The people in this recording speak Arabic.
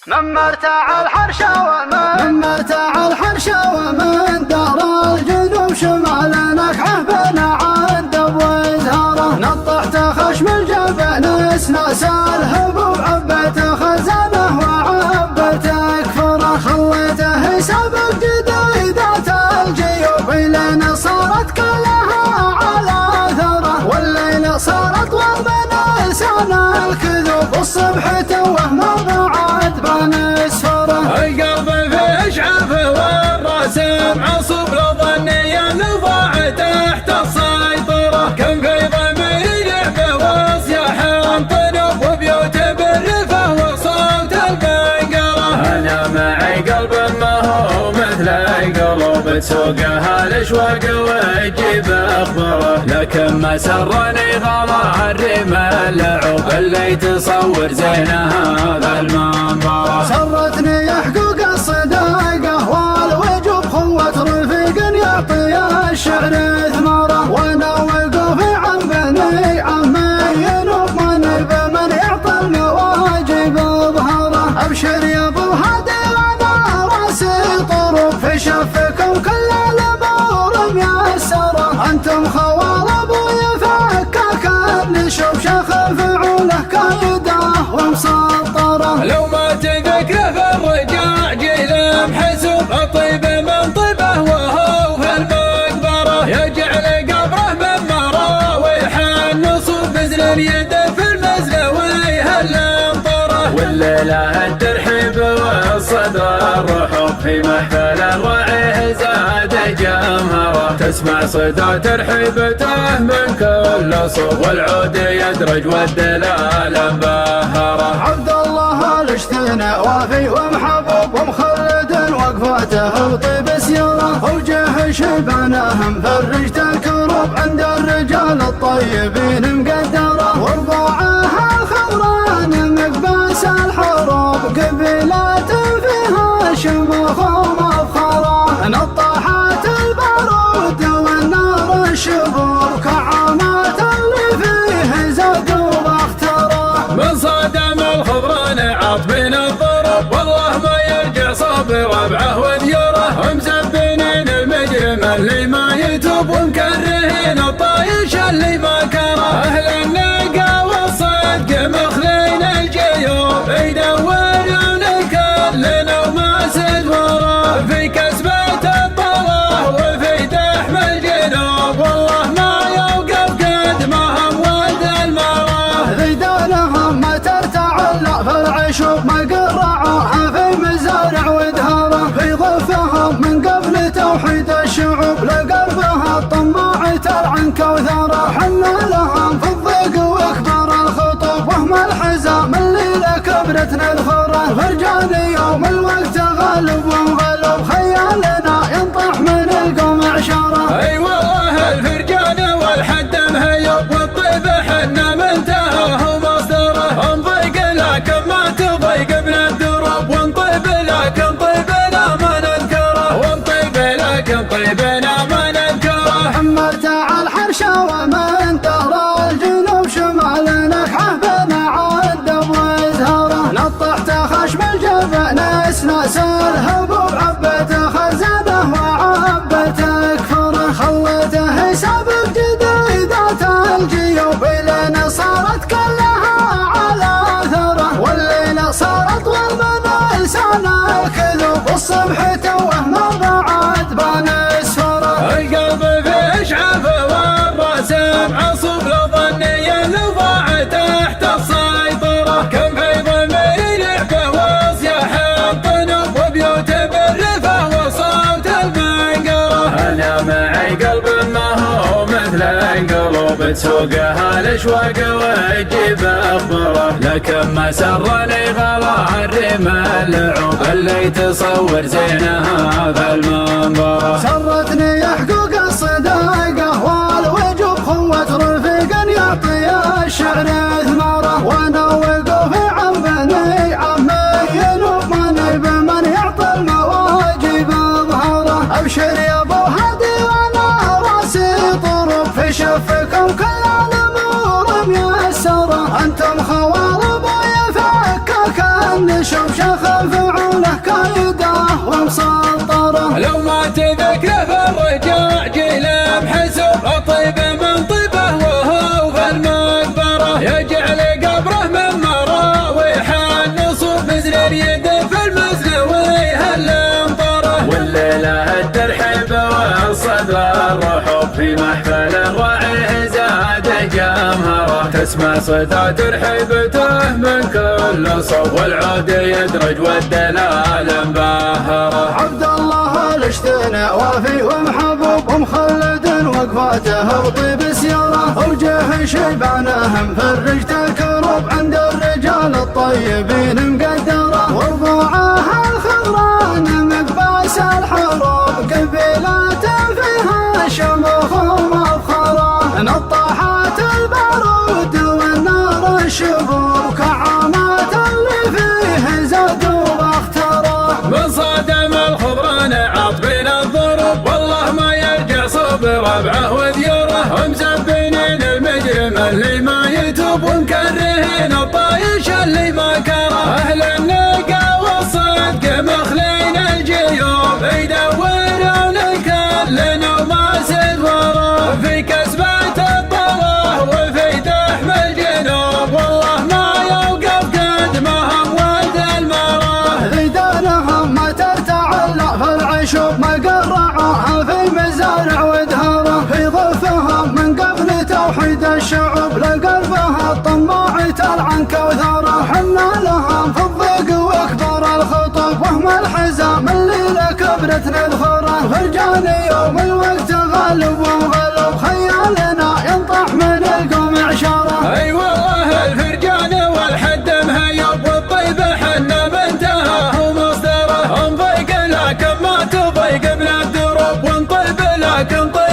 من مرتاع الحرش ومن دار الجنوب شمال نكحه بنا عند وزهره نطحت خشم الجبن اسناس الهبوب عبت خزانه وعبت اكفره خليته سابق جديدات الجيوب لين صارت كلها على ثره والليل صارت ومن سنة الكذوب والصبح توه ما بعد بان اسفره القلب في اشعافه والراس معصوب لو ظني ضاع تحت السيطره كم في ضمير لعبه وصياح طنوب وبيوت بالرفه وصوت البنقره انا معي قلب ما هو مثل قلوب تسوقها الاشواق وتجيب اخباره لكن ما سرني غلا الرمال لعوب اللي تصور زينها ذا المنبره سرتني حقوق الصداقه والوجوب خوة رفيق يعطي الشعر ثماره وانا وقوفي عن بني عمي ينوب من بمن يعطي المواجب ظهره ابشر يا ابو هادي وانا راسي طروب في شفكم كل الامور ميسره انتم خوال ابوي فكاك نشوف شيخ فعوله كايده ومسطره لو ما تذكره في الرجاع جيل محسوب الطيب من طيبه وهو في المقبره يجعل قبره من مراويح النصوب بزل اليد في المزله ويهل انطره والليله الترحيب والصدر الرحوب في محفل الرعيه زاد جمهره تسمع صدى ترحيبته من كل صوب والعود يدرج والدلال مبهره عبد الله الاشتنى وافي ومحبوب ومخلد وقفاته وطيب سيره وجه شبانهم فرجت الكروب عند الرجال الطيبين مقدره ورضاعها الخضران مقباس الحروب قبيلات فيها شموخ ومفخره نطاحات البارود والنار الشبور كعامات اللي فيه زاد واختره من صدم الخضران عاطبين الضرب والله ما يرجع صوب ربعه وديوره مزبنين المجرم اللي ما يتوب ومكرهين الطايش اللي ما كره اهل النقا والصدق مخلين الجيوب يدورون كلنا وما سد وراه في كسبة الطلاه وفي دحم الجنوب والله ما يوقف قد ما هم ود المراه ذيدانهم ما ترتعل في العشوب ما قرعوها في مزارع ودهاره في ضفهم من قبل توحيد الشعوب لقلبها الطماع تلعن كوثره حنا لهم في الضيق واكبر الخطوب وهم الحزام اللي لكبرتنا الخره فرجاني يوم الوقت غالب ومغلوب خيالنا ينطح من القوم عشره اي والله الفرجان والحد مهيب والطيب حنا منتهاه ومصدره انضيق لكن ما تضيق ابن الدروب وانطيب لكن طيبنا ما نذكره وانطيب لكن طيبنا ما نذكره مرتاع الحرش ومن دار الجنوب شمال نكحه بنا عند وزهره نطحت خشم الجبن اسناس الهبوب عبت خزانه وعبت اكفره خليته سابق جديدات الجيوب لين صارت كلها على ثره والليل صارت والمن سنة الكذوب والصبح توه ما بعد بان اسفره القلب في اشعافه والراس معصوب لو ظني ضاع تحت السيطره كم في ضمير لعبه وصياح طنوب وبيوت بالرفه وصوت البنقره انا معي قلب ما هو مثل قلوب تسوقها الاشواق وتجيب اخباره لكن ما سرني غلا الرمال لعوب اللي تصور زينها ذا المنبره سرتني حقوق الصداقه والوجوب خوة رفيق يعطي الشعر ثماره وانا وقوفي عن بني عمي ينوب من بمن يعطي المواجب ظهره ابشر يا ابو هادي وانا راسي طروب في شفكم كل الامور ميسره انتم خوال ابوي فكاك نشوف شيخ مسطرة. لو ما تذكره فالرجاع جيل محسوب الطيب من طيبه وهو في المقبرة، يجعل قبره من مراويح النصوب مثل اليد في المزن ويهل انطره. والليلة الترحيب والصدر الرحوب في محفل الراعي زاد جمهره، تسمع صدى ترحيبته من كل صوب والعود يدرج والدلال مبهره. عبد الله الاشتنى وافي ومحبوب ومخلد وقفاته وطيب سياره، وجه شيبانهم فرجت الكروب عند الرجال الطيبين مقدره. وربوعها الخضران مقباس الحروب قبيلات فيها شموخ ومفخره، نطاحات البارود والنار الشبوب كعامات اللي فيه زادوا واختره. من صادم الخضران عط بين الضروب والله ما يرجع صوب ربعه وديوره، ومزبنين المجرم اللي ما يتوب ومكرهين الطايش اللي ما كره. اهل النقا والصدق مخلين الجيوب يدورون كل وما سدوره، في كسبات الطلاه وفي دحم الجنوب والله ما يوقف قدمهم ود المراه. ذيدانهم ما ترتعلق في العشوب مقرعوها في مزارع ودهره، في ضفهم من قبل توحيد الشعوب لقلبها الطماع تلعن كوثره. حنا لهم في الضيق واكبر الخطوب وهم الحزام اللي لكبرت نذخره. فرجان يوم الوقت غالب وغلب خيالنا ينطح من القوم عشره. اي والله الفرجان والحد مهيب والطيب حنا منتهاه ومصدره، انضيق لكن ما تضيق من الدروب ونطيب لكن طيب